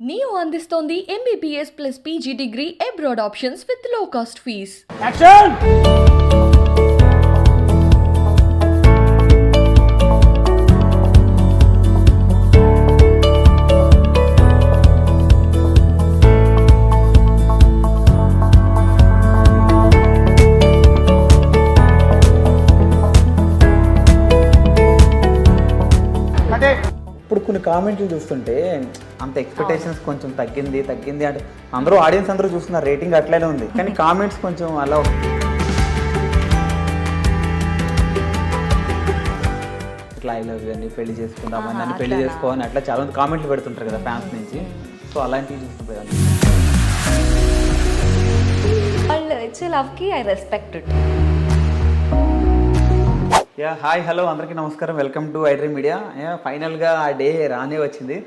Neo అందిస్తోంది MBBS plus PG degree abroad options with లో cost fees. Action! ఇప్పుడు కొన్ని కామెంట్లు చూస్తుంటే అంత ఎక్స్పెక్టేషన్స్ కొంచెం తగ్గింది అంటే అందరూ ఆడియన్స్ అందరూ చూస్తున్నారు, రేటింగ్ అట్లనే ఉంది, కానీ కామెంట్స్ కొంచెం అలా ఇట్లా ఐ లవ్ యూ అని పెళ్లి చేసుకుందామని నన్ను పెళ్లి చేసుకోవాలని అట్లా చాలా మంది కామెంట్లు పెడుతుంటారు కదా ఫ్యాన్స్ నుంచి. సో అలాంటివి చూస్తుంటారు వాళ్ళు ఇచ్చే లవ్కి I respect it. Hi hello అందరికీ నమస్కారం, వెల్కమ్ టు ఐడ్రీమ్ మీడియా. ఫైనల్గా ఆ డే రానే వచ్చింది.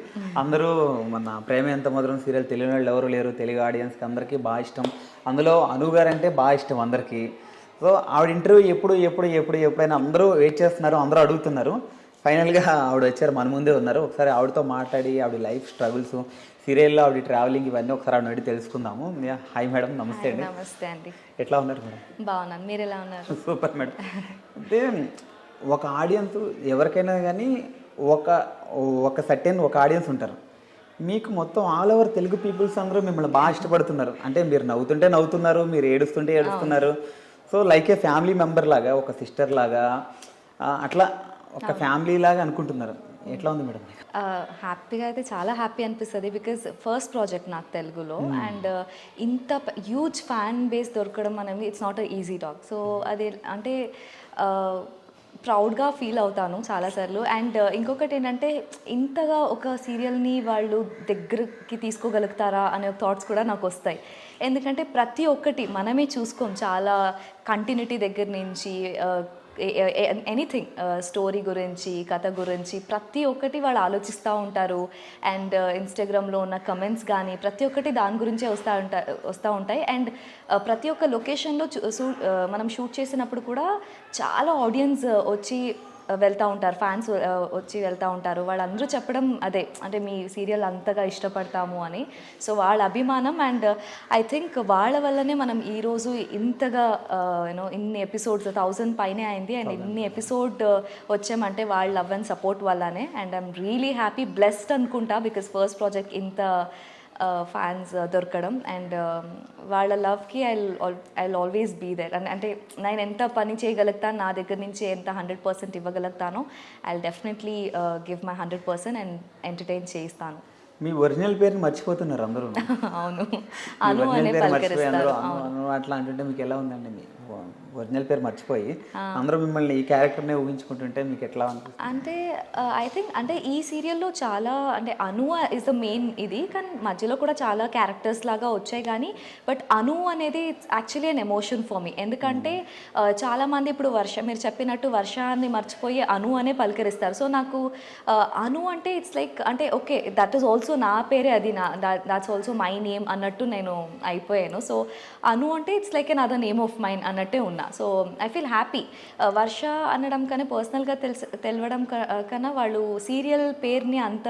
అందరూ మన ప్రేమ ఎంత మధురం సీరియల్ తెలియని వాళ్ళు ఎవరు లేరు, తెలుగు ఆడియన్స్కి అందరికీ బాగా ఇష్టం. అందులో అను గారు అంటే బాగా ఇష్టం అందరికీ. సో ఆవిడ ఇంటర్వ్యూ ఎప్పుడైనా అందరూ వెయిట్ చేస్తున్నారు, అందరూ అడుగుతున్నారు. ఫైనల్గా ఆవిడ వచ్చారు, మన ముందే ఉన్నారు. ఒకసారి ఆవిడతో మాట్లాడి ఆవిడ లైఫ్ స్ట్రగుల్స్, సీరియల్లో ఆవిడ ట్రావెలింగ్ ఇవన్నీ ఒకసారి ఆవిడ అడిగి తెలుసుకుందాము. హాయ్ మేడం, నమస్తే అండి. నమస్తే అండి. ఎట్లా ఉన్నారు మేడం? బాగున్నాను, మీరు ఎలా ఉన్నారు? Super madam. అంటే ఒక ఆడియన్స్ ఎవరికైనా కానీ ఒక సర్టెన్ ఒక ఆడియన్స్ ఉంటారు. మీకు మొత్తం ఆల్ ఓవర్ తెలుగు పీపుల్స్ అందరూ మిమ్మల్ని బాగా ఇష్టపడుతున్నారు. అంటే మీరు నవ్వుతుంటే నవ్వుతున్నారు, మీరు ఏడుస్తుంటే ఏడుస్తున్నారు. సో లైక్ ఏ ఫ్యామిలీ మెంబర్ లాగా, ఒక సిస్టర్ లాగా, అట్లా ఒక ఫ్యామిలీ లాగా అనుకుంటున్నారు. ఎట్లా ఉంది మేడం? హ్యాపీగా అయితే చాలా హ్యాపీ అనిపిస్తుంది. బికాజ్ ఫస్ట్ ప్రాజెక్ట్ నాకు తెలుగులో, అండ్ ఇంత హ్యూజ్ ఫ్యాన్ బేస్ దొరకడం అనేది it's not a easy talk. So అది అంటే ప్రౌడ్గా ఫీల్ అవుతాను చాలాసార్లు. అండ్ ఇంకొకటి ఏంటంటే ఇంతగా ఒక సీరియల్ని వాళ్ళు దగ్గరికి తీసుకోగలుగుతారా అనే థాట్స్ కూడా నాకు వస్తాయి. ఎందుకంటే ప్రతి ఒక్కటి మనమే చూసుకోం, చాలా కంటిన్యూటీ దగ్గర నుంచి ఎనీథింగ్, స్టోరీ గురించి, కథ గురించి ప్రతి ఒక్కటి వాళ్ళు ఆలోచిస్తూ ఉంటారు. అండ్ ఇన్స్టాగ్రామ్లో ఉన్న కమెంట్స్ కానీ ప్రతి ఒక్కటి దాని గురించే వస్తూ ఉంటాయి. అండ్ ప్రతి ఒక్క లొకేషన్లో మనం షూట్ చేసినప్పుడు కూడా చాలా ఆడియన్స్ వచ్చి వెళ్తూ ఉంటారు, ఫ్యాన్స్ వచ్చి వెళ్తూ ఉంటారు. వాళ్ళందరూ చెప్పడం అదే, అంటే మీ సీరియల్ అంతగా ఇష్టపడతాము అని. సో వాళ్ళ అభిమానం, అండ్ ఐ థింక్ వాళ్ళ వల్లనే మనం ఈరోజు ఇంతగా ఇన్ని ఎపిసోడ్స్ 1000 పైనే అయింది. అండ్ ఇన్ని ఎపిసోడ్ వచ్చామంటే వాళ్ళ లవ్ అండ్ సపోర్ట్ వల్లనే. And I'm really happy, blessed అనుకుంటా, బికాస్ ఫస్ట్ ప్రాజెక్ట్ ఇంత ఫ్యాన్స్ దొరకడం. అండ్ వాళ్ళ లవ్కి ఐ ఆల్వేస్ బీ దేర్. అంటే నేను ఎంత పని చేయగలుగుతాను, నా దగ్గర నుంచి ఎంత 100% ఇవ్వగలుగుతానో, I definitely give my 100% and entertain చేయిస్తాను. మీ ఒరిజినల్ పేరుని మర్చిపోతున్నారు అందరూ. అవును, అను అనే పలకరిస్తారు. అట్లా అంటుంటే మీకు ఎలా ఉందండి? మీ ఒరిజినల్ పేరు మర్చిపోయి అందరూ మిమ్మల్ని ఈ క్యారెక్టర్నే ఊహించుకుంటుంటే మీకు ఎట్లా అనిపిస్తుంది? అంటే ఐ థింక్ అంటే ఈ సీరియల్లో చాలా, అంటే అను ఇస్ ద మెయిన్ ఇది, కానీ మధ్యలో కూడా చాలా క్యారెక్టర్స్ లాగా వచ్చాయి. కానీ బట్ అను అనేది it's actually an emotion for me. ఎందుకంటే చాలామంది ఇప్పుడు మీరు చెప్పినట్టు వర్షాన్ని మర్చిపోయి అను అనే పలకరిస్తారు. సో నాకు అను అంటే ఇట్స్ లైక్, అంటే ఓకే, దట్ ఈస్ ఆల్సో నా పేరే, అది దాట్స్ ఆల్సో మై నేమ్ అన్నట్టు నేను అయిపోయాను. సో అను అంటే it's like another name of mine అన్నట్టే ఉన్నా. So I feel happy. Varsha అనడం కన్నా, పర్సనల్గా తెలవడం కన్నా వాళ్ళు సీరియల్ పేరుని అంత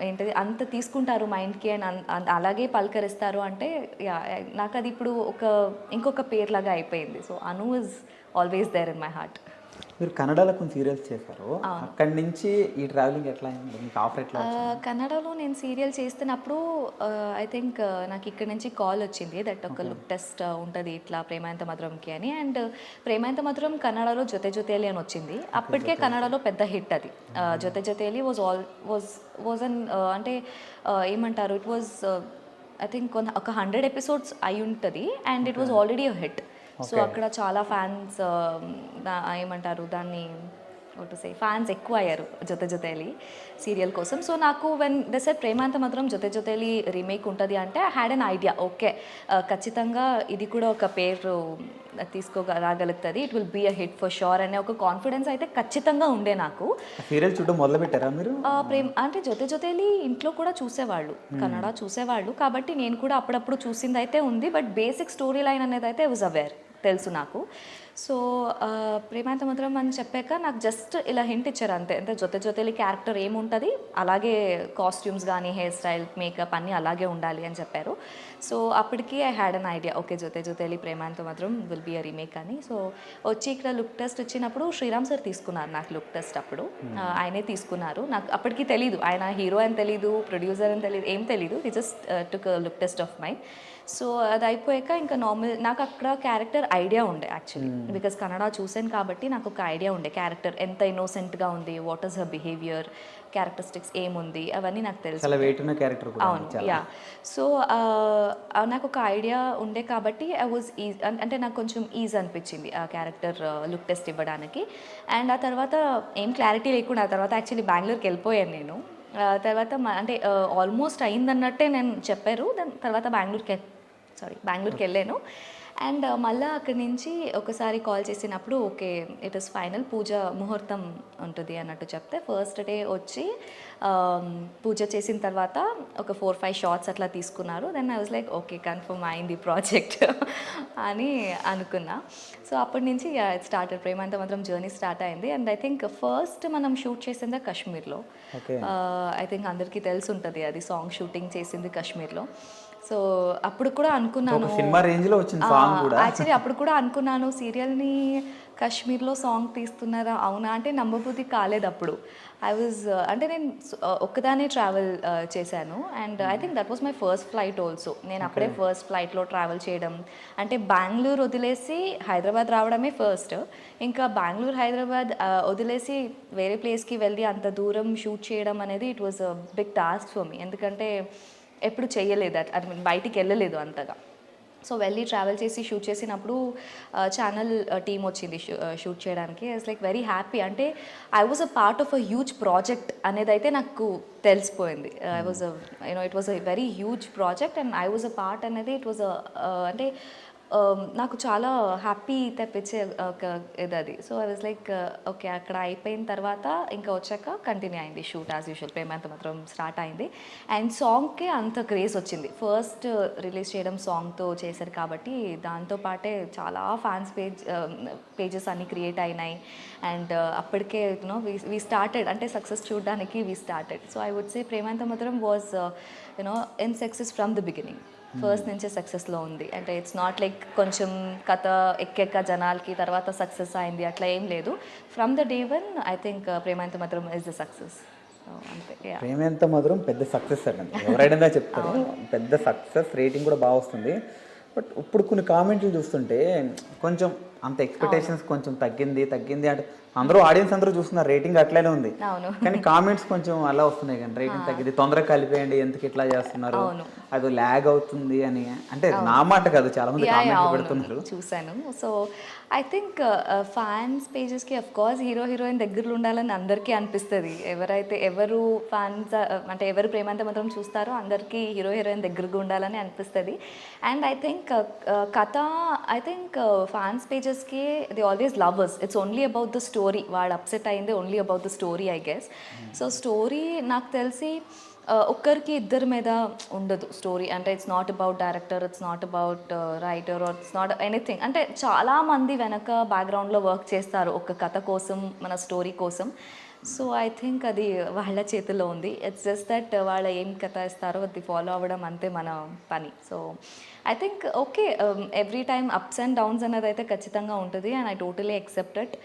ఏంటది అంత తీసుకుంటారు మైండ్కి, అండ్ అలాగే పలకరిస్తారు. అంటే నాకు అది ఇప్పుడు ఇంకొక పేరులాగా అయిపోయింది. So Anu is always there in my heart. మీరు కన్నడలో కొన్ని సీరియల్స్ చేశారు, అక్కడి నుంచి ఈ ట్రావెలింగ్ ఎట్లా అయింది? మీకు ఆఫర్ ఎట్లా? కన్నడలో నేను సీరియల్ చేస్తున్నప్పుడు ఐ థింక్ నాకు ఇక్కడ నుంచి కాల్ వచ్చింది, దట్ ఒక లుక్ టెస్ట్ ఉంటుంది ఇట్లా ప్రేమ ఎంత మధురంకి అని. అండ్ ప్రేమ ఎంత మధురం కన్నడలో జొతే జొతేలి అని వచ్చింది. అప్పటికే కన్నడలో పెద్ద హిట్ అది. జొతే జొతేలి వాజ్ అన్ అంటే ఏమంటారు, ఇట్ వాజ్ ఐ థింక్ ఒక 100 ఎపిసోడ్స్ అయి ఉంటుంది. And it was already a hit. So అక్కడ చాలా ఫ్యాన్స్ ఏమంటారు దాన్ని, ఫ్యాన్స్ ఎక్కువ అయ్యారు జొతే జొతేలి సీరియల్ కోసం. సో నాకు వెన్ దే సెడ్ ప్రేమాంత మాత్రం జొతే జొతేలి రీమేక్ ఉంటుంది అంటే I had an idea, okay ఖచ్చితంగా ఇది కూడా ఒక పేరు రాగలుగుతుంది, it will be a hit for sure అనే ఒక కాన్ఫిడెన్స్ అయితే ఖచ్చితంగా ఉండే నాకు. సీరియల్ చూడడం మొదలు పెట్టారా మీరు? అంటే జొతే జొతేలి ఇంట్లో కూడా చూసేవాళ్ళు, కన్నడ చూసేవాళ్ళు, కాబట్టి నేను కూడా అప్పుడప్పుడు చూసింది అయితే ఉంది. బట్ బేసిక్ స్టోరీ లైన్ అనేది అయితే వాజ్ అవేర్, తెలుసు నాకు. సో ప్రేమాంత మధురం అని చెప్పాక నాకు జస్ట్ ఇలా హింట్ ఇచ్చారు అంతే, అంటే జొతేలి క్యారెక్టర్ ఏముంటుంది అలాగే కాస్ట్యూమ్స్ కానీ హెయిర్ స్టైల్ మేకప్ అన్నీ అలాగే ఉండాలి అని చెప్పారు. సో అప్పటికి I had an idea, okay Jotheli Premantha Madhuram will be a remake అని. సో వచ్చి ఇక్కడ లుక్ టెస్ట్ ఇచ్చినప్పుడు శ్రీరామ్ సార్ తీసుకున్నారు నాకు లుక్ టెస్ట్. అప్పుడు ఆయనే తీసుకున్నారు. నాకు అప్పటికి తెలీదు ఆయన హీరో అని తెలీదు, ప్రొడ్యూసర్ అని తెలీదు, ఏం తెలీదు. He just took look test of my. So అది అయిపోయాక ఇంకా నార్మల్ నాకు అక్కడ క్యారెక్టర్ ఐడియా ఉండే యాక్చువల్లీ, బికాస్ కన్నడ చూసాను కాబట్టి నాకు ఒక ఐడియా ఉండే క్యారెక్టర్ ఎంత ఇన్నోసెంట్గా ఉంది, what is her behaviour, characteristics ఏముంది అవన్నీ నాకు తెలుసు. చాలా వెయిట్ ఉన్న క్యారెక్టర్ కూడా. అవును, యా. సో నాకు ఒక ఐడియా ఉండే కాబట్టి ఐ వాజ్ ఈజ్, అంటే నాకు కొంచెం ఈజ్ అనిపించింది ఆ క్యారెక్టర్ లుక్ టెస్ట్ ఇవ్వడానికి. అండ్ ఆ తర్వాత ఏం క్లారిటీ లేకుండా ఆ తర్వాత యాక్చువల్లీ బెంగళూరుకి వెళ్ళిపోయాను నేను. తర్వాత అంటే ఆల్మోస్ట్ అయిందన్నట్టే నేను చెప్పారు. దాని తర్వాత బెంగళూరుకి వెళ్ళాను. అండ్ మళ్ళీ అక్కడి నుంచి ఒకసారి కాల్ చేసినప్పుడు ఓకే ఇట్ ఇస్ ఫైనల్, పూజ ముహూర్తం ఉంటుంది అన్నట్టు చెప్తే ఫస్ట్ డే వచ్చి పూజ చేసిన తర్వాత ఒక 4-5 షార్ట్స్ అట్లా తీసుకున్నారు. Then I was like okay confirm అయింది ప్రాజెక్ట్ అని అనుకున్నా. సో అప్పటి నుంచి ఇట్ స్టార్టెడ్, ప్రేమాంత మాత్రం జర్నీ స్టార్ట్ అయింది. అండ్ ఐ థింక్ ఫస్ట్ మనం షూట్ చేసింది కాశ్మీర్లో. ఐ థింక్ అందరికీ తెలిసి ఉంటుంది అది, సాంగ్ షూటింగ్ చేసింది కాశ్మీర్లో. సో అప్పుడు కూడా అనుకున్నాను, సినిమా రేంజ్ లో వచ్చింది సాంగ్ కూడా. యాక్చువల్లీ అప్పుడు కూడా అనుకున్నాను సీరియల్ని కాశ్మీర్లో సాంగ్ తీస్తున్నారా అవునా అంటే నమ్మబుద్ధి కాలేదు అప్పుడు. ఐ వాజ్ అంటే నేను ఒక్కదానే ట్రావెల్ చేశాను. And I think that was my first flight also. నేను అప్పుడే ఫస్ట్ ఫ్లైట్లో ట్రావెల్ చేయడం, అంటే బెంగళూరు వదిలేసి హైదరాబాద్ రావడమే ఫస్ట్. ఇంకా బెంగళూరు హైదరాబాద్ వదిలేసి వేరే ప్లేస్కి వెళ్ళి అంత దూరం షూట్ చేయడం అనేది it was a big task for me, ఎందుకంటే ఎప్పుడు చేయలేదు, అది బయటికి వెళ్ళలేదు అంతగా. సో వెళ్ళి ట్రావెల్ చేసి షూట్ చేసినప్పుడు ఛానల్ టీమ్ వచ్చింది షూట్ చేయడానికి. I was like very happy, అంటే I was a part of a huge project అనేది అయితే నాకు తెలిసిపోయింది. I was it was a very huge project and I was a part అనేది ఇట్ వాజ్ అంటే నాకు చాలా హ్యాపీ తెప్పించే ఒక ఇది అది. So I was like okay అక్కడ అయిపోయిన తర్వాత ఇంకా వచ్చాక కంటిన్యూ అయింది షూట్ యాజ్ యూజువల్. ప్రేమాంత మాత్రం స్టార్ట్ అయింది అండ్ సాంగ్కే అంత క్రేజ్ వచ్చింది. ఫస్ట్ రిలీజ్ చేయడం సాంగ్తో చేశారు కాబట్టి దాంతోపాటే చాలా ఫ్యాన్స్ పేజెస్ అన్నీ క్రియేట్ అయినాయి. అండ్ అప్పటికే వీ స్టార్టెడ్, అంటే సక్సెస్ చూడడానికి we started. So I would say Premantha మాత్రం was in success from the beginning. First నుంచే సక్సెస్లో ఉంది. అంటే ఇట్స్ నాట్ లైక్ కొంచెం కథ ఎక్కెక్క జనాలకి తర్వాత సక్సెస్ అయింది అట్లా ఏం లేదు. From the day one I think Premantha Madhuram is the success. అంతే. ప్రేమాంత మధురం పెద్ద సక్సెస్ అండి, ఎవరైనా చెప్తారు. పెద్ద సక్సెస్, రేటింగ్ కూడా బాగా వస్తుంది. బట్ ఇప్పుడు కొన్ని కామెంట్లు చూస్తుంటే కొంచెం అంత ఎక్స్పెక్టేషన్స్ కొంచెం తగ్గింది అంటే అందరూ ఆడియన్స్ అందరూ చూస్తున్నారు, రేటింగ్ అట్లనే ఉంది. కానీ కామెంట్స్ కొంచెం అలా వస్తున్నాయి, కానీ రేటింగ్ తగ్గింది, తొందరగా కలిపేయండి, ఎందుకు ఇట్లా చేస్తున్నారు, అది ల్యాగ్ అవుతుంది అని. అంటే నా మాట కాదు, చాలా మంది కామెంట్లు పెడుతున్నారు, చూసాను. సో ఐ థింక్ ఫ్యాన్స్ పేజెస్కి అఫ్ కోర్స్ హీరోయిన్ దగ్గరలో ఉండాలని అందరికీ అనిపిస్తుంది. ఎవరు ఫ్యాన్స్ అంటే ఎవరు ప్రేమాంత మాత్రం చూస్తారో అందరికీ హీరోయిన్ దగ్గరగా ఉండాలని అనిపిస్తుంది. అండ్ ఐ థింక్ కథ, ఐ థింక్ ఫ్యాన్స్ పేజెస్కి they always lovers, it's only about the story. వాడు అప్సెట్ అయింది only about the story I guess. So story నాకు తెలిసి ఒక్కరికి ఇద్దరి మీద ఉండదు స్టోరీ. అంటే it's not about director, it's not about writer, or it's not anything. అంటే చాలామంది వెనక బ్యాక్గ్రౌండ్లో వర్క్ చేస్తారు ఒక కథ కోసం, మన స్టోరీ కోసం. సో ఐ థింక్ అది వాళ్ళ చేతిలో ఉంది. ఇట్స్ జస్ట్ దట్ వాళ్ళు ఏం కథ ఇస్తారో అది ఫాలో అవ్వడం అంతే మన పని. So I think okay every time apps and downs అనేది అయితే ఖచ్చితంగా ఉంటుంది and I totally accept it.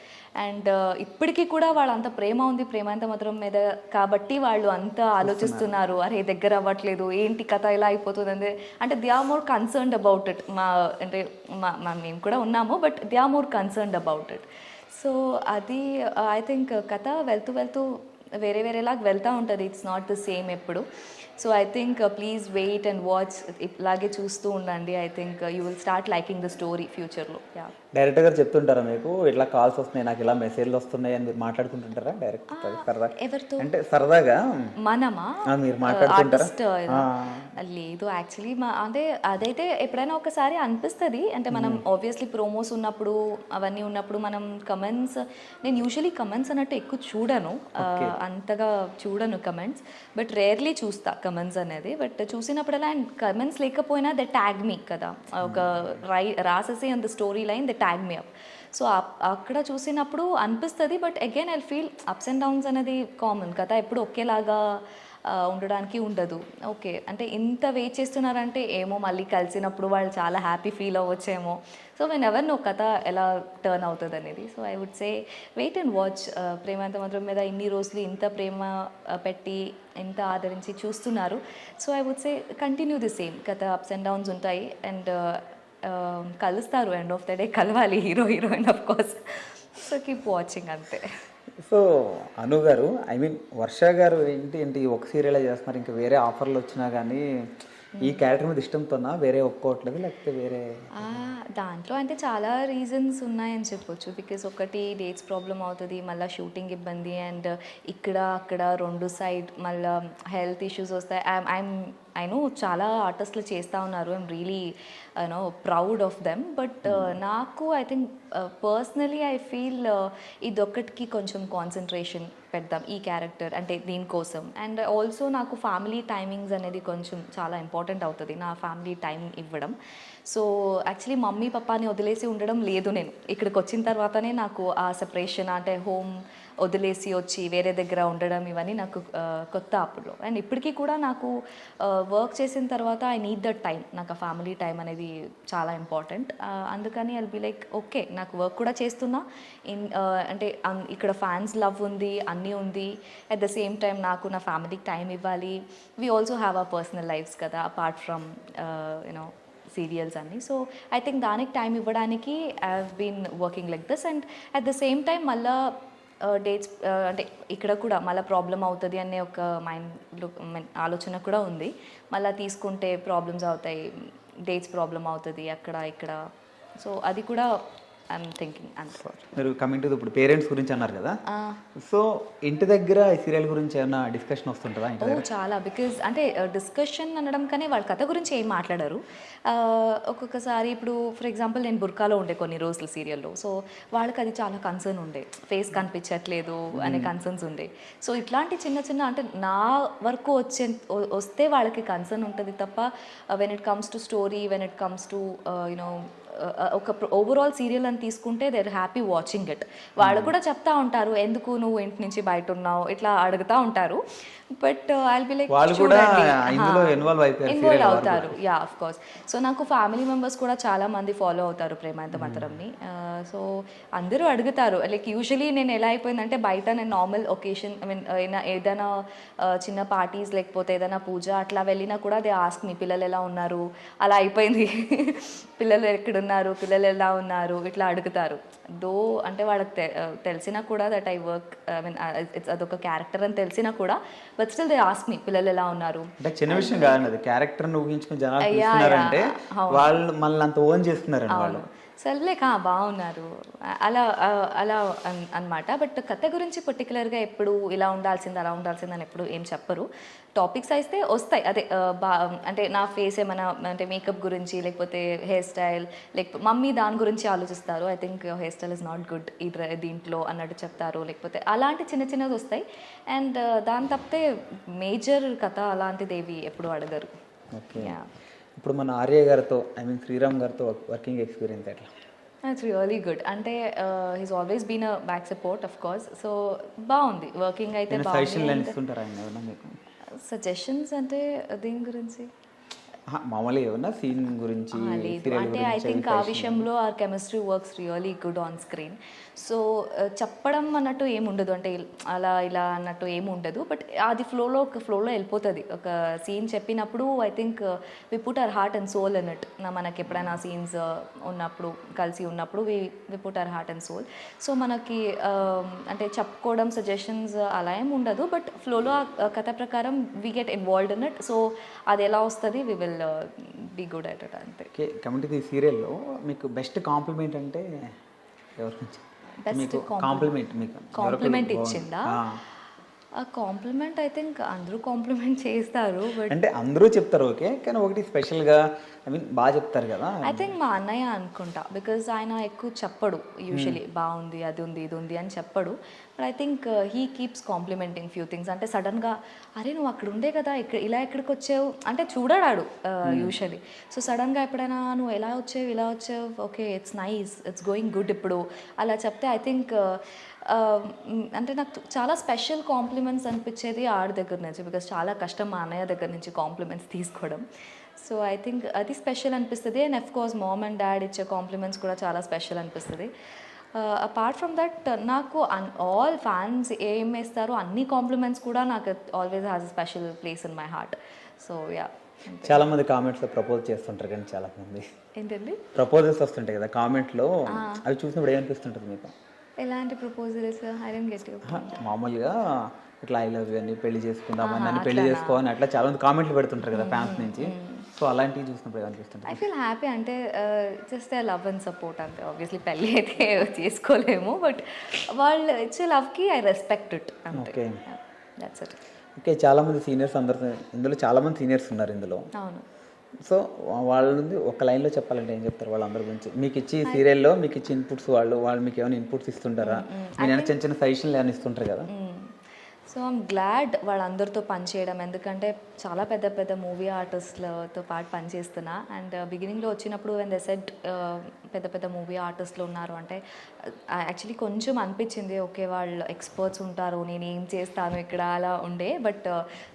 And ఇప్పటికీ కూడా వాళ్ళు అంత ప్రేమ ఉంది ప్రేమాంత మాత్రం మీద కాబట్టి వాళ్ళు అంత ఆలోచిస్తున్నారు, అరే దగ్గర అవ్వట్లేదు, ఏంటి కథ ఇలా అయిపోతుంది అంటే they are more concerned about it. అంటే మేము కూడా ఉన్నాము, but they are more concerned about it. So అది ఐ థింక్ కథ వెళ్తూ వేరేలాగా వెళ్తూ ఉంటుంది, ఇట్స్ నాట్ ద సేమ్ ఎప్పుడు. So I think please wait and watch, ఇలాగే చూస్తూ ఉండండి. I think you will start liking the story ఫ్యూచర్లో. యా, డైరెక్టర్ గారు చెప్తుంటారా మీకు ఇట్లా కాల్స్ వస్తున్నాయి, నాకు ఇలా మెసేజ్లు వస్తున్నాయి అని మీరు మాట్లాడుకుంటుంటారా డైరెక్ట్ సరదా? ఎవరితో? అంటే సరదాగా మనమా మీరు మాట్లాడుతుంటారా? లేదు యాక్చువల్లీ అంటే అదైతే ఎప్పుడైనా ఒకసారి అనిపిస్తుంది. అంటే మనం ఆబ్వియస్లీ ప్రోమోస్ ఉన్నప్పుడు అవన్నీ ఉన్నప్పుడు మనం కమెంట్స్, నేను యూజువలీ కమెంట్స్ అన్నట్టు ఎక్కువ చూడను, అంతగా చూడను కమెంట్స్, బట్ రేర్లీ చూస్తా కమెంట్స్ అనేది. బట్ చూసినప్పుడల్లా అండ్ కమెంట్స్ లేకపోయినా దే ట్యాగ్ మీ కదా, ఒక రాసేసి on the story line they tag me up. So అక్కడ చూసినప్పుడు అనిపిస్తుంది, but again I feel apps and downs అనేది కామన్ కదా, ఎప్పుడు ఒకేలాగా ఉండడానికి ఉండదు. ఓకే, అంటే ఇంత వెయిట్ చేస్తున్నారంటే ఏమో మళ్ళీ కలిసినప్పుడు వాళ్ళు చాలా హ్యాపీ ఫీల్ అవ్వచ్చేమో. సో వెన్ ఎవర్ నో కథ ఎలా టర్న్ అవుతుంది అనేది. So I would say wait and watch. Prema ఎంత మధురం మీద ఇన్ని రోజులు ఇంత ప్రేమ పెట్టి ఎంత ఆదరించి చూస్తున్నారు. So I would say continue the same. కథ అప్స్ అండ్ డౌన్స్ ఉంటాయి అండ్ కలుస్తారు, ఎండ్ ఆఫ్ ద డే కలవాలి hero heroine of course. So keep watching అంతే. సో అను గారు, ఐ మీన్ వర్ష గారు ఏంటి ఒక సీరియలే చేస్తున్నారు, ఇంకా వేరే ఆఫర్లు వచ్చినా కానీ ఈ క్యారెక్టర్ మీద ఇష్టంతోనా వేరే ఒప్పుకోవట్లేదు, లేకపోతే వేరే? దాంట్లో అంటే చాలా రీజన్స్ ఉన్నాయని చెప్పొచ్చు. బికాజ్ ఒకటి డేట్స్ ప్రాబ్లం అవుతుంది, మళ్ళీ షూటింగ్ ఇబ్బంది, అండ్ ఇక్కడ అక్కడ రెండు సైడ్ మళ్ళీ హెల్త్ ఇష్యూస్ వస్తాయి. ఐ నో చాలా ఆర్టిస్టులు చేస్తూ ఉన్నారు, I'm really know proud of them. But నాకు I think personally I feel ఇదొక్కటికి కొంచెం కాన్సన్ట్రేషన్ పెడదాం ఈ క్యారెక్టర్ అంటే దీనికోసం. అండ్ ఆల్సో నాకు ఫ్యామిలీ టైమింగ్స్ అనేది కొంచెం చాలా ఇంపార్టెంట్ అవుతుంది, నా ఫ్యామిలీ టైం ఇవ్వడం. సో యాక్చువల్లీ మమ్మీ పప్పాని వదిలేసి ఉండడం లేదు. నేను ఇక్కడికి వచ్చిన తర్వాతనే నాకు ఆ సెపరేషన్ అంటే హోమ్ వదిలేసి వచ్చి వేరే దగ్గర ఉండడం ఇవన్నీ నాకు కొత్త అప్పుడు. అండ్ ఇప్పటికీ కూడా నాకు వర్క్ చేసిన తర్వాత ఐ నీడ్ దట్ టైం. నాకు ఆ ఫ్యామిలీ టైం అనేది చాలా ఇంపార్టెంట్. అందుకని ఐల్ బి లైక్ ఓకే, నాకు వర్క్ కూడా చేస్తున్నా, అంటే ఇక్కడ ఫ్యాన్స్ లవ్ ఉంది, అన్నీ ఉంది. అట్ ద సేమ్ టైం నాకు నా ఫ్యామిలీకి టైం ఇవ్వాలి. We also have our personal lives కదా అపార్ట్ ఫ్రమ్ యూనో సీరియల్స్ అన్ని. సో ఐ థింక్ దానికి టైం ఇవ్వడానికి I have been working like this. And at the same time మళ్ళీ డేట్స్ అంటే ఇక్కడ కూడా మళ్ళీ ప్రాబ్లం అవుతుంది అనే ఒక మైండ్లో ఆలోచన కూడా ఉంది. మళ్ళీ తీసుకుంటే ప్రాబ్లమ్స్ అవుతాయి, డేట్స్ ప్రాబ్లం అవుతుంది అక్కడ ఇక్కడ. సో అది కూడా ఐఎమ్ థింకింగ్ అంతే. మీరు కమింగ్ టు ఇప్పుడు పేరెంట్స్ గురించి అన్నారు కదా, సో ఇంటి దగ్గర ఈ సీరియల్ గురించి ఏమైనా డిస్కషన్ వస్తుంటుందా? చాలా. బికాజ్ అంటే డిస్కషన్ అనడం కానీ వాళ్ళ కథ గురించి ఏం మాట్లాడారు. ఒక్కొక్కసారి ఇప్పుడు ఫర్ ఎగ్జాంపుల్ నేను బుర్కాలో ఉండే కొన్ని రోజులు సీరియల్లో, సో వాళ్ళకి అది చాలా కన్సర్న్ ఉండే, ఫేస్ కనిపించట్లేదు అనే కన్సర్న్స్ ఉండే. సో ఇట్లాంటి చిన్న చిన్న అంటే నా వరకు వస్తే వాళ్ళకి కన్సర్న్ ఉంటుంది తప్ప when it comes to story, when it comes to you know ఒక ఓవరాల్ సీరియల్ అని తీసుకుంటే they are happy watching it. వాళ్ళు కూడా చెప్తా ఉంటారు ఎందుకు నువ్వు ఇంటి నుంచి బయట ఉన్నావు ఇట్లా అడుగుతూ ఉంటారు. But I'll be like involve అవుతారు. Yeah of course. సో నాకు ఫ్యామిలీ మెంబర్స్ కూడా చాలా మంది ఫాలో అవుతారు ప్రేమ ఎంత మధురంని. సో అందరూ అడుగుతారు. లైక్ యూజువలీ నేను ఎలా అయిపోయిందంటే బయట నేను నార్మల్ ఒకేషన్ ఐ మీన్ ఏదైనా చిన్న పార్టీస్ లేకపోతే ఏదైనా పూజ అట్లా వెళ్ళినా కూడా దే ఆస్క్ మీ పిల్లలు ఎలా ఉన్నారు, అలా అయిపోయింది. పిల్లలు ఎక్కడున్నారు, పిల్లలు ఎలా ఉన్నారు ఇట్లా అడుగుతారు. దో అంటే వాళ్ళకి తెలిసినా కూడా that I work I mean it's అదొక క్యారెక్టర్ అని తెలిసినా కూడా but still they ask me పిల్లలు ఎలా ఉన్నారు. అంటే చిన్న విషయం కాదండి, క్యారెక్టర్ ఊహించుకుని జనాలు చూస్తున్నారంటే వాళ్ళు మళ్ళీ అంత ఓన్ చేస్తున్నారండి వాళ్ళు. సర్లేక బాగున్నారు అలా అలా అనమాట. బట్ కథ గురించి పర్టికులర్గా ఎప్పుడు ఇలా ఉండాల్సింది అలా ఉండాల్సింది అని ఎప్పుడు ఏం చెప్పరు. టాపిక్స్ అయితే వస్తాయి, అదే అంటే నా ఫేస్ ఏమైనా అంటే మేకప్ గురించి లేకపోతే హెయిర్ స్టైల్, లేకపోతే మమ్మీ దాని గురించి ఆలోచిస్తారు. I think hair style is not good ఈ దీంట్లో అన్నట్టు చెప్తారు, లేకపోతే అలాంటి చిన్న చిన్నది వస్తాయి. అండ్ దాని తప్పితే మేజర్ కథ అలాంటిది ఏవి ఎప్పుడు అడగరు. ఓకే. ఇప్పుడు మన ఆర్య గారితో ఐ మీన్ శ్రీరామ్ గారితో వర్కింగ్ ఎక్స్పీరియన్స్ ఎట్లా? It's really good. అంటే he's always been a back support of course. So బాగుంది వర్కింగ్ అయితే. సజెషన్స్ అంటే దీని గురించి మామూలుగా ఏమన్నా సీన్ గురించి లేదు. అంటే ఐ థింక్ ఆ విషయంలో our chemistry works really good on screen. So చెప్పడం అన్నట్టు ఏముండదు, అంటే అలా ఇలా అన్నట్టు ఏముండదు. బట్ అది ఫ్లోలో వెళ్ళిపోతుంది. ఒక సీన్ చెప్పినప్పుడు I think we put our heart and soul in it. మనకి ఎప్పుడైనా సీన్స్ ఉన్నప్పుడు కలిసి ఉన్నప్పుడు we put our heart and soul. So మనకి అంటే చెప్పుకోవడం సజెషన్స్ అలా ఏమి ఉండదు. బట్ ఫ్లోలో కథ ప్రకారం we get involved in it. So అది ఎలా వస్తుంది we will be good at it అంతే. ఓకే. కమిటీ ఈ సీరియల్లో మీకు బెస్ట్ కాంప్లిమెంట్ అంటే ఎవరి నుంచి? కాంప్లిమెంట్ ఇచ్చిందా? ఆ కాంప్లిమెంట్ ఐ థింక్ అందరూ కాంప్లిమెంట్ చేస్తారు, బట్ అంటే అందరూ చెప్తారు ఓకే, కానీ ఒకటి స్పెషల్గా ఐ మీన్ బాగా చెప్తారు కదా. ఐ థింక్ మా అన్నయ్య అనుకుంటా, బికాజ్ ఆయన ఎక్కువ చెప్పడు యూజువలీ బాగుంది అది ఉంది ఇది ఉంది అని చెప్పడు. But I think he keeps complimenting few things. అంటే సడన్గా అరే నువ్వు అక్కడ ఉండే కదా ఇక్కడ ఇలా ఎక్కడికి వచ్చావు అంటే చూడడాడు యూజువలీ. సో సడన్గా ఎప్పుడైనా నువ్వు ఎలా వచ్చావు ఇలా వచ్చావు, okay it's nice it's going good ఇప్పుడు అలా చెప్తే ఐ థింక్ అంటే నాకు చాలా స్పెషల్ కాంప్లిమెంట్స్ అనిపించేది ఆడి దగ్గర నుంచి, బికాజ్ చాలా కష్టం మా అన్నయ్య దగ్గర నుంచి కాంప్లిమెంట్స్ తీసుకోవడం. సో ఐ థింక్ అది స్పెషల్ అనిపిస్తుంది. And of course mom and dad ఇచ్చే కాంప్లిమెంట్స్ కూడా చాలా స్పెషల్ అనిపిస్తుంది. అపార్ట్ ఫ్రమ్ దట్ నాకు ఆల్ ఫ్యాన్స్ ఏం వేస్తారో అన్ని కాంప్లిమెంట్స్ కూడా నాకు always has a special place in my heart. So yeah. చాలా మంది కామెంట్స్లో ప్రపోజ్ చేస్తుంటారు కానీ చాలా మంది ఏంటండి ప్రపోజల్స్ వస్తుంటాయి కదా కామెంట్లో, అవి చూసినప్పుడు ఏమనిపిస్తుంటుంది మీకు? ఎలాంటి proposals? I don't get you. మామూలుగా ఇట్లా ఐ లవ్ యూ అని పెళ్లి చేసుకుందామని అని పెళ్లి చేసుకోవాలని అట్లా చాలా మంది కామెంట్లు పెడుతుంటారు కదా ఫ్యాన్స్ నుంచి. సో అలాంటివి చూసినప్పుడు ఏమనిపిస్తుంది? I feel happy. అంటే జస్ట్ లవ్ అండ్ సపోర్ట్ అంతే. ఆబ్వియస్లీ పెళ్ళి అయితే చేసుకోలేము, బట్ వాళ్ళు ఇచ్చే లవ్కి ఐ రెస్పెక్ట్ ఇట్ అంతే. Okay, that's it. ఓకే. చాలా మంది సీనియర్స్ అందరు ఇందులో చాలా మంది సీనియర్స్ ఉన్నారు ఇందులో. అవును. సో వాళ్ళ నుండి ఒక లైన్లో చెప్పాలంటే ఏం చెప్తారు వాళ్ళందరి గురించి? మీకు ఇచ్చి సీరియల్లో మీకు ఇచ్చి ఇన్పుట్స్ వాళ్ళు మీకు ఏమైనా ఇన్పుట్స్ ఇస్తుంటారా? మీరు చిన్న చిన్న సజెషన్లు ఏమైనా ఇస్తుంటారు కదా? సో ఐమ్ గ్లాడ్ వాళ్ళందరితో పనిచేయడం, ఎందుకంటే చాలా పెద్ద పెద్ద మూవీ ఆర్టిస్ట్లతో పాటు పనిచేస్తున్నా. అండ్ బిగినింగ్లో వచ్చినప్పుడు వెన్ దే సెడ్ పెద్ద పెద్ద మూవీ ఆర్టిస్టులు ఉన్నారు అంటే యాక్చువల్లీ కొంచెం అనిపించింది ఓకే వాళ్ళు ఎక్స్పర్ట్స్ ఉంటారు నేను ఏం చేస్తాను ఇక్కడ అలా ఉండే. But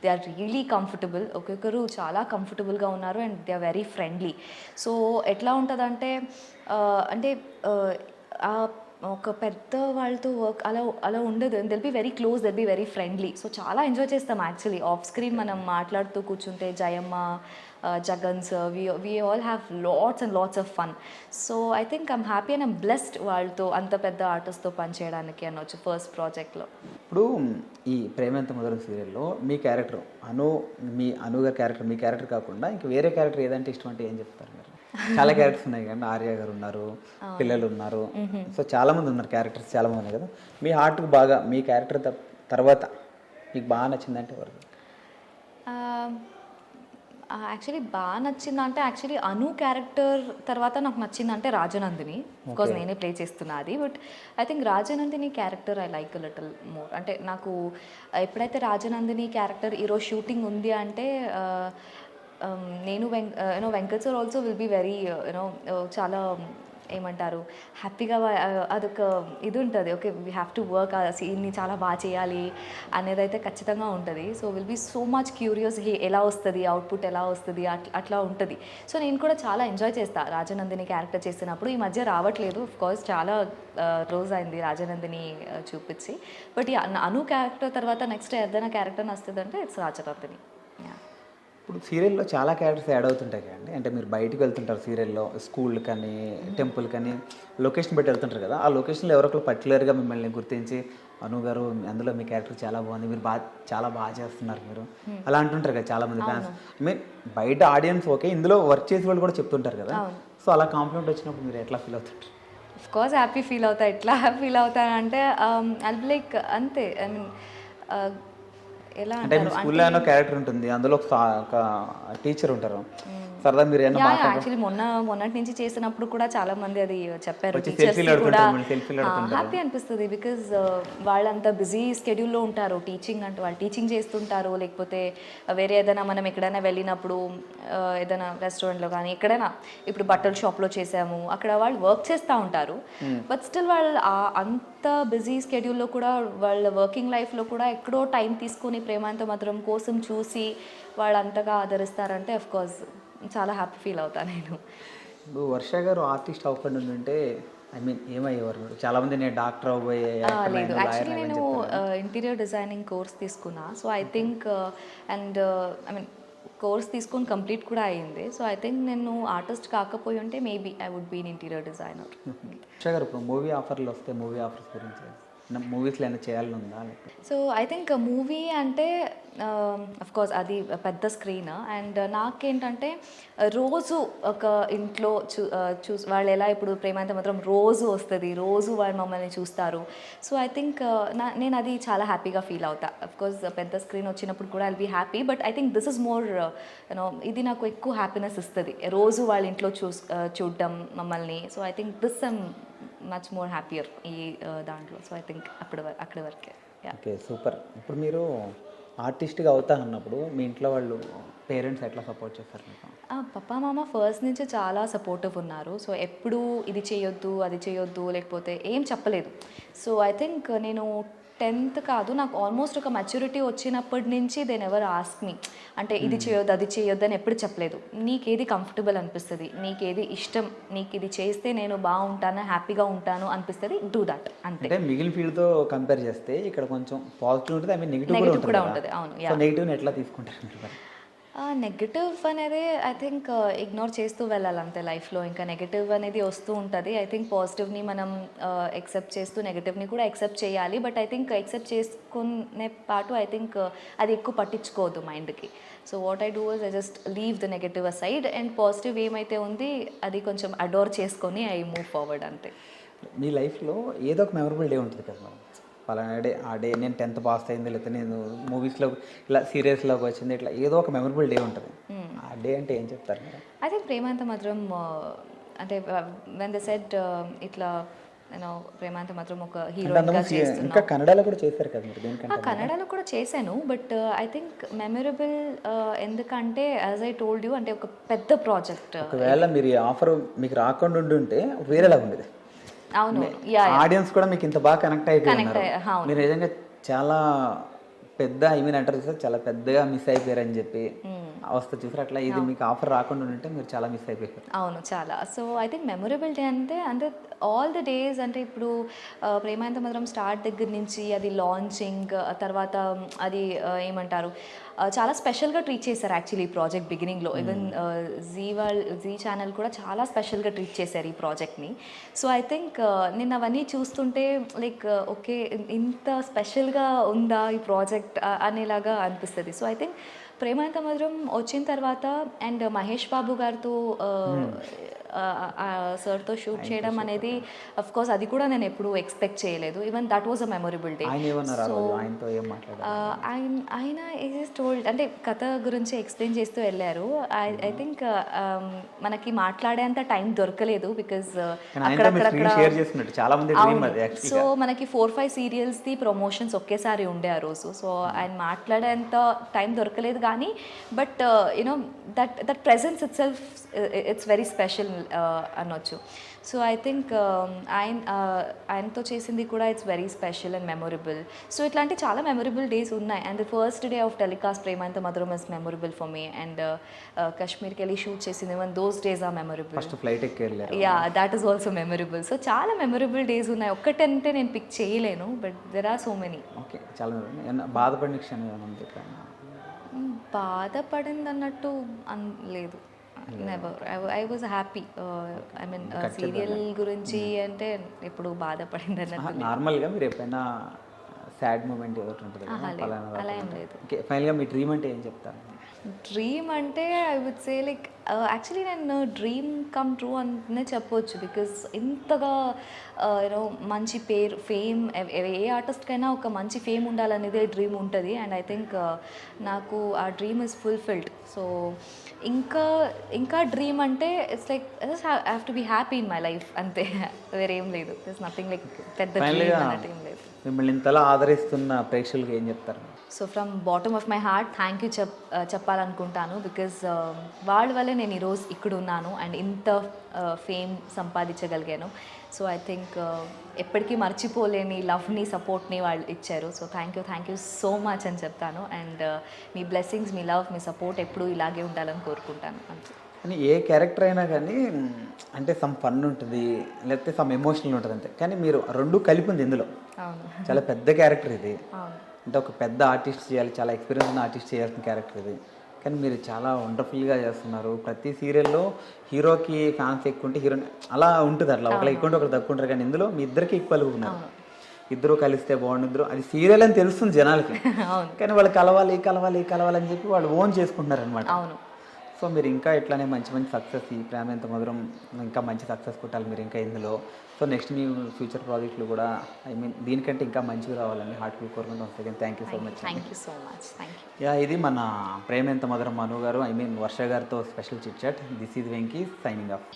they are really comfortable, ఒక్కొక్కరు చాలా కంఫర్టబుల్గా ఉన్నారు and they are very friendly. So ఎట్లా ఉంటుందంటే అంటే ఒక పెద్ద వాళ్ళతో వర్క్ అలా ఉండదు. They'll be very close, they'll be very friendly. So చాలా ఎంజాయ్ చేస్తాం యాక్చువల్లీ. ఆఫ్ స్క్రీన్ మనం మాట్లాడుతూ కూర్చుంటే Jayamma, Jagan sir, we all have lots and lots of fun. So I think I'm happy and I'm blessed వాళ్ళతో అంత పెద్ద ఆర్టిస్ట్తో పనిచేయడానికి అనొచ్చు ఫస్ట్ ప్రాజెక్ట్లో. ఇప్పుడు ఈ ప్రేమెంత మొదలు సీరియల్లో మీ క్యారెక్టర్ అను గారి క్యారెక్టర్, మీ క్యారెక్టర్ కాకుండా ఇంకా వేరే క్యారెక్టర్ ఏదంటే ఇష్టం అంటే ఏం చెప్తారు మీరు? చాలా క్యారెక్టర్స్ ఉన్నాయి కానీ ఆర్య గారు ఉన్నారు, పిల్లలు ఉన్నారు, సో చాలా మంది ఉన్నారు క్యారెక్టర్స్ చాలా మంది ఉన్నాయి కదా. మీ హార్ట్కి బాగా మీ క్యారెక్టర్ తర్వాత మీకు బాగా నచ్చిందంటే ఎవరు? యాక్చువల్లీ బాగా నచ్చిందంటే యాక్చువల్లీ అను క్యారెక్టర్ తర్వాత నాకు నచ్చిందంటే రాజనందిని. బికాజ్ నేనే ప్లే చేస్తున్నా అది. But I think Rajanandini character I like little more. అంటే నాకు ఎప్పుడైతే రాజనందిని క్యారెక్టర్ ఈరోజు షూటింగ్ ఉంది అంటే నేను Venkat sir also will be very చాలా ఏమంటారు హ్యాపీగా అదొక ఇది ఉంటుంది. Okay we have to work ఆ సీన్ని చాలా బాగా చేయాలి అనేది అయితే ఖచ్చితంగా ఉంటుంది. So will be so much curious ఎలా వస్తుంది, అవుట్పుట్ ఎలా వస్తుంది అట్లా ఉంటుంది. సో నేను కూడా చాలా ఎంజాయ్ చేస్తాను రాజనందిని క్యారెక్టర్ చేసినప్పుడు. ఈ మధ్య రావట్లేదు కోర్స్, చాలా రోజు అయింది రాజనందిని చూపించి. బట్ ఈ అను క్యారెక్టర్ తర్వాత నెక్స్ట్ ఏదైనా క్యారెక్టర్ వస్తుంది అంటే ఇట్స్ రాజనందిని. ఇప్పుడు సీరియల్లో చాలా క్యారెక్టర్స్ యాడ్ అవుతుంటాయి కదండి. అంటే మీరు బయటకు వెళ్తుంటారు సీరియల్లో, స్కూల్ కానీ టెంపుల్ కానీ లొకేషన్ బట్టి వెళ్తుంటారు కదా. ఆ లొకేషన్లో ఎవరొకరు పర్టికులర్గా మిమ్మల్ని గుర్తించి అను గారు అందులో మీ క్యారెక్టర్ చాలా బాగుంది, మీరు చాలా బాగా చేస్తున్నారు మీరు అలా అంటుంటారు కదా చాలా మంది ఫ్యాన్స్. ఐ మీన్ బయట ఆడియన్స్ ఓకే, ఇందులో వర్క్ చేసే వాళ్ళు కూడా చెప్తుంటారు కదా. సో అలా కాంప్లిమెంట్ వచ్చినప్పుడు మీరు ఎట్లా ఫీల్ అవుతుంటారు? ఆఫ్ కోర్స్ హ్యాపీ ఫీల్ అవుతా. ఎట్లా ఫీల్ అవుతానంటే ఐల్ బి లైక్ అంతే. ఐ మీన్ ఎలా అంటే స్కూల్లో ఏమైనా క్యారెక్టర్ ఉంటుంది, అందులో ఒక టీచర్ ఉంటారు సరదా మీరు యాక్చువల్లీ మొన్నటి నుంచి చేసినప్పుడు కూడా చాలా మంది అది చెప్పారు. టీచర్స్ కూడా హ్యాపీ అనిపిస్తుంది బికాజ్ వాళ్ళంతా బిజీ స్కెడ్యూల్లో ఉంటారు. టీచింగ్ అంటే వాళ్ళు టీచింగ్ చేస్తుంటారు, లేకపోతే వేరే ఏదైనా మనం ఎక్కడైనా వెళ్ళినప్పుడు ఏదైనా రెస్టారెంట్లో కానీ ఎక్కడైనా ఇప్పుడు బట్టల షాప్లో చేసాము అక్కడ వాళ్ళు వర్క్ చేస్తూ ఉంటారు. బట్ స్టిల్ వాళ్ళు అంత బిజీ స్కెడ్యూల్లో కూడా వాళ్ళ వర్కింగ్ లైఫ్లో కూడా ఎక్కడో టైం తీసుకొని ప్రేమాంత మధురం కోసం చూసి వాళ్ళు అంతగా ఆదరిస్తారంటే అఫ్ కోర్స్ చాలా హ్యాపీ ఫీల్ అవుతాను నేను. ఇప్పుడు వర్ష గారు ఆర్టిస్ట్ అవ్వకుండా ఉంటే ఐ మీన్ ఏమయ్యేవారు? చాలామంది నేను డాక్టర్ అవ్వబోయే. లేదు యాక్చువల్లీ నేను ఇంటీరియర్ డిజైనింగ్ కోర్స్ తీసుకున్నా. So I think and I mean course తీసుకొని కంప్లీట్ కూడా అయ్యింది. సో ఐ థింక్ నేను ఆర్టిస్ట్ కాకపోయి ఉంటే maybe I would be in interior designer. Varsha గారు ఇప్పుడు మూవీ ఆఫర్లు వస్తే మూవీ ఆఫర్స్ గురించి మూవీస్లో ఏమైనా చేయాలని ఉందా? సో ఐ థింక్ మూవీ అంటే అఫ్ కోర్స్ అది పెద్ద స్క్రీన్, అండ్ నాకేంటంటే రోజు ఒక ఇంట్లో వాళ్ళు ఎలా ఇప్పుడు ప్రేమాంత మాత్రం రోజు వస్తుంది, రోజు వాళ్ళు మమ్మల్ని చూస్తారు. సో ఐ థింక్ నేను అది చాలా హ్యాపీగా ఫీల్ అవుతా. అఫ్ కోర్స్ పెద్ద స్క్రీన్ వచ్చినప్పుడు కూడా I'll be happy, but I think this is more you know ఇది నాకు ఎక్కువ హ్యాపీనెస్ ఇస్తుంది, రోజు వాళ్ళ ఇంట్లో చూడడం మమ్మల్ని. So I think this I'm much more happier ఈ దాంట్లో. సో ఐ థింక్ అక్కడి వరకే. Okay, super. ఇప్పుడు మీరు ఆర్టిస్ట్గా అవుతా అన్నప్పుడు మీ ఇంట్లో వాళ్ళు పేరెంట్స్ ఎట్లా సపోర్ట్ చేస్తారు మీకు? పప్పా మామ ఫస్ట్ నుంచి చాలా సపోర్టివ్ ఉన్నారు. సో ఎప్పుడు ఇది చేయొద్దు అది చేయొద్దు లేకపోతే ఏం చెప్పలేదు. సో ఐ థింక్ నేను 10th కాదు, నాకు ఆల్మోస్ట్ ఒక మెచ్యూరిటీ వచ్చినప్పటి నుంచి దెన్ ఎవర్ ఆస్క్ మీ అంటే ఇది చేయొద్దు అది చేయొద్దు అని ఎప్పుడు చెప్పలేదు. నీకేది కంఫర్టబుల్ అనిపిస్తుంది, నీకేది ఇష్టం, నీకు ఇది చేస్తే నేను బాగుంటాను హ్యాపీగా ఉంటాను అనిపిస్తుంది, డూ దట్ అంతే. అంటే మిగిలిన ఫీల్డ్తో కంపేర్ చేస్తే ఇక్కడ కొంచెం పాజిటివ్ ఉంటుంది, ఐ మీన్ నెగిటివ్ కూడా ఉంటుంది. అవును. సో నెగిటివ్ని ఎట్లా తీసుకుంటారు మీరు? నెగటివ్ అనేది ఐ థింక్ ఇగ్నోర్ చేస్తూ వెళ్ళాలి అంతే లైఫ్లో. ఇంకా నెగటివ్ అనేది వస్తూ ఉంటుంది. ఐ థింక్ పాజిటివ్ని మనం ఎక్సెప్ట్ చేస్తూ నెగటివ్ని కూడా ఎక్సెప్ట్ చేయాలి. బట్ ఐ థింక్ ఎక్సెప్ట్ చేసుకునే పాటు ఐ థింక్ అది ఎక్కువ పట్టించుకోవద్దు మైండ్కి. So what I do is I just leave the negative aside, and positive ఏమైతే ఉంది అది కొంచెం అడోర్ చేసుకొని ఐ మూవ్ ఫార్వర్డ్ అంతే. మీ లైఫ్లో ఏదో ఒక మెమరబుల్ డే ఉంటుంది కదా మేడం, పలానా డే ఆ డే నేను 10th పాస్ అయింది, లేకపోతే నేను మూవీస్లో ఇలా సీరియల్స్లోకి వచ్చింది, ఇట్లా ఏదో ఒక మెమరబుల్ డే ఉంటుంది. ఆ డే అంటే ఏం చెప్తారు మీరు? ఐ థింక్ ప్రేమాంత మాత్రం అంటే వెన్ ద సెట్ ఇట్లా నేను ప్రేమాంత మాత్రం ఒక హీరోయిన్గా చేస్తున్నాను. ఇంకా కన్నడలో కూడా చేశారు కదా మీరు? దేనికంటే కన్నడలో కూడా చేశాను, బట్ ఐ థింక్ మెమరబుల్ ఎందుకంటే యాజ్ ఐ టోల్డ్ యూ అంటే ఒక పెద్ద ప్రాజెక్ట్. ఒకవేళ మీరు ఈ ఆఫర్ మీకు రాకుండా ఉండుంటే వేరేలాగా ఉండేది. అవును, ఆడియన్స్ కూడా మీకు ఇంత బాగా కనెక్ట్ అయిపోయినారు. మీరు నిజంగా చాలా పెద్ద ఐ మీన్ అంటారు చూసారు, చాలా పెద్దగా మిస్ అయిపోయారని చెప్పి అవస్థ చూసారు. అట్లా ఇది మీకు ఆఫర్ రాకుండా ఉంటే మీరు చాలా మిస్ అయిపోయారు. అవును, చాలా. So I think memorable day అంటే ఆల్ ద డేస్ అంటే ఇప్పుడు ప్రేమాంత మాత్రం స్టార్ట్ దగ్గర నుంచి అది లాంచింగ్ తర్వాత అది ఏమంటారు చాలా స్పెషల్గా ట్రీట్ చేశారు యాక్చువల్లీ ఈ ప్రాజెక్ట్ బిగినింగ్లో. ఈవెన్ జీ ఛానల్ కూడా చాలా స్పెషల్గా ట్రీట్ చేశారు ఈ ప్రాజెక్ట్ని. సో ఐ థింక్ నేను అవన్నీ చూస్తుంటే లైక్ ఓకే ఇంత స్పెషల్గా ఉందా ఈ ప్రాజెక్ట్ అనేలాగా అనిపిస్తుంది. సో ఐ థింక్ ప్రేమాంత మాత్రం వచ్చిన తర్వాత అండ్ మహేష్ బాబు గారితో సార్తో షూట్ చేయడం అనేది అఫ్ కోర్స్ అది కూడా నేను ఎప్పుడు ఎక్స్పెక్ట్ చేయలేదు. Even that was a memorable day. So ఆయన ఈజ్ టోల్డ్ అంటే కథ గురించి ఎక్స్ప్లెయిన్ చేస్తూ వెళ్ళారు. ఐ థింక్ మనకి మాట్లాడేంత టైం దొరకలేదు బికాజ్ అక్కడక్కడ. సో మనకి 4-5 సీరియల్స్ది ప్రమోషన్స్ ఒకేసారి ఉండే ఆ రోజు. సో ఆయన మాట్లాడేంత టైం దొరకలేదు కానీ but you know that presence itself it's very special అనొచ్చు. సో ఐ థింక్ ఆయనతో చేసింది కూడా it's very special and memorable. So ఇట్లాంటి చాలా మెమొరబుల్ డేస్ ఉన్నాయి. And the first day of telecast Premantha Madhuram is memorable for me. And కాశ్మీర్కి వెళ్ళి shoot చేసింది, even those days are memorable. Yeah, that is also memorable. So చాలా memorable days ఉన్నాయి. ఒక్కటంటే నేను పిక్ చేయలేను, but there are so many. Okay, చాలా బాధపడిన క్షణం బాధపడింది అన్నట్టు లేదు. Never. I was happy. I mean serial గురించి అంటే ఎప్పుడు బాధపడింది అన్నట్టు. నార్మల్గా మీరు ఎప్పుడైనా సాడ్ మూమెంట్ ఏదో ఉంటుంది అలా ఏం లేదు. ఓకే, ఫైనల్గా మీ డ్రీమ్ అంటే ఏం చెప్తారు? డ్రీమ్ అంటే I would say like actually నేను డ్రీమ్ కమ్ ట్రూ అనే చెప్పొచ్చు. బికాజ్ ఇంతగా యూనో మంచి పేరు ఫేమ్ ఏ ఆర్టిస్ట్కైనా ఒక మంచి ఫేమ్ ఉండాలనేదే డ్రీమ్ ఉంటుంది. అండ్ ఐ థింక్ నాకు ఆ డ్రీమ్ ఇస్ ఫుల్ఫిల్డ్. సో ఇంకా డ్రీమ్ అంటే it's like I have to be happy in my life అంతే, వేరేం లేదు. ఇట్స్ నథింగ్ లైక్ పెద్ద డ్రీమ్ అన్నట్టు ఏం లేదు. మిమ్మల్ని ఇంతలా ఆదరిస్తున్న ప్రేక్షకులకు ఏం చెప్తారు? So from bottom of my heart thank you చెప్పాలనుకుంటాను. బికాజ్ వాళ్ళ వల్లే నేను ఈరోజు ఇక్కడ ఉన్నాను అండ్ ఇంత ఫేమ్ సంపాదించగలిగాను. సో ఐ థింక్ ఎప్పటికీ మర్చిపోలేని లవ్ని సపోర్ట్ని వాళ్ళు ఇచ్చారు. So thank you so much అని చెప్తాను. And me blessings me love me support ఎప్పుడూ ఇలాగే ఉండాలని కోరుకుంటాను అంతే. కానీ ఏ క్యారెక్టర్ అయినా కానీ అంటే సమ్ ఫన్ ఉంటుంది, లేకపోతే సమ్ ఎమోషనల్ ఉంటుంది అంతే. కానీ మీరు రెండు కలిపి ఉంది ఇందులో. అవును, చాలా పెద్ద క్యారెక్టర్ ఇది. అవును, అంటే ఒక పెద్ద ఆర్టిస్ట్ చేయాలి, చాలా ఎక్స్పీరియన్స్ ఉన్న ఆర్టిస్ట్ చేయాల్సిన క్యారెక్టర్ ఇది. కానీ మీరు చాలా వండర్ఫుల్గా చేస్తున్నారు. ప్రతి సీరియల్లో హీరోకి ఫ్యాన్స్ ఎక్కువ ఉంటే హీరోని అలా ఉంటుంది, అట్లా ఒకళ్ళు ఎక్కువ ఉంటే ఒకరు తక్కువ ఉంటారు. కానీ ఇందులో మీ ఇద్దరికి ఈక్వల్గా ఉన్నారు. ఇద్దరు కలిస్తే బాగుండిద్దరు, అది సీరియల్ అని తెలుస్తుంది జనాలకి. అవును. కానీ వాళ్ళు కలవాలి కలవాలి కలవాలి అని చెప్పి వాళ్ళు ఓన్ చేసుకుంటున్నారు అనమాట. అవును. సో మీరు ఇంకా ఇట్లానే మంచి మంచి సక్సెస్, ఈ ప్రేమ ఎంత మధురం ఇంకా మంచి సక్సెస్ కొట్టాలి మీరు ఇంకా ఇందులో. సో నెక్స్ట్ మీ ఫ్యూచర్ ప్రాజెక్టులు కూడా దీనికంటే ఇంకా మంచిగా రావాలని హార్ట్ఫుల్ కోరుకుంటూ వస్తాయి. Thank you so much. Thank you so much. Thank you. ఇది మన ప్రేమ ఎంత మధురం మను గారు, వర్ష గారితో special chit chat. This is Venky signing of.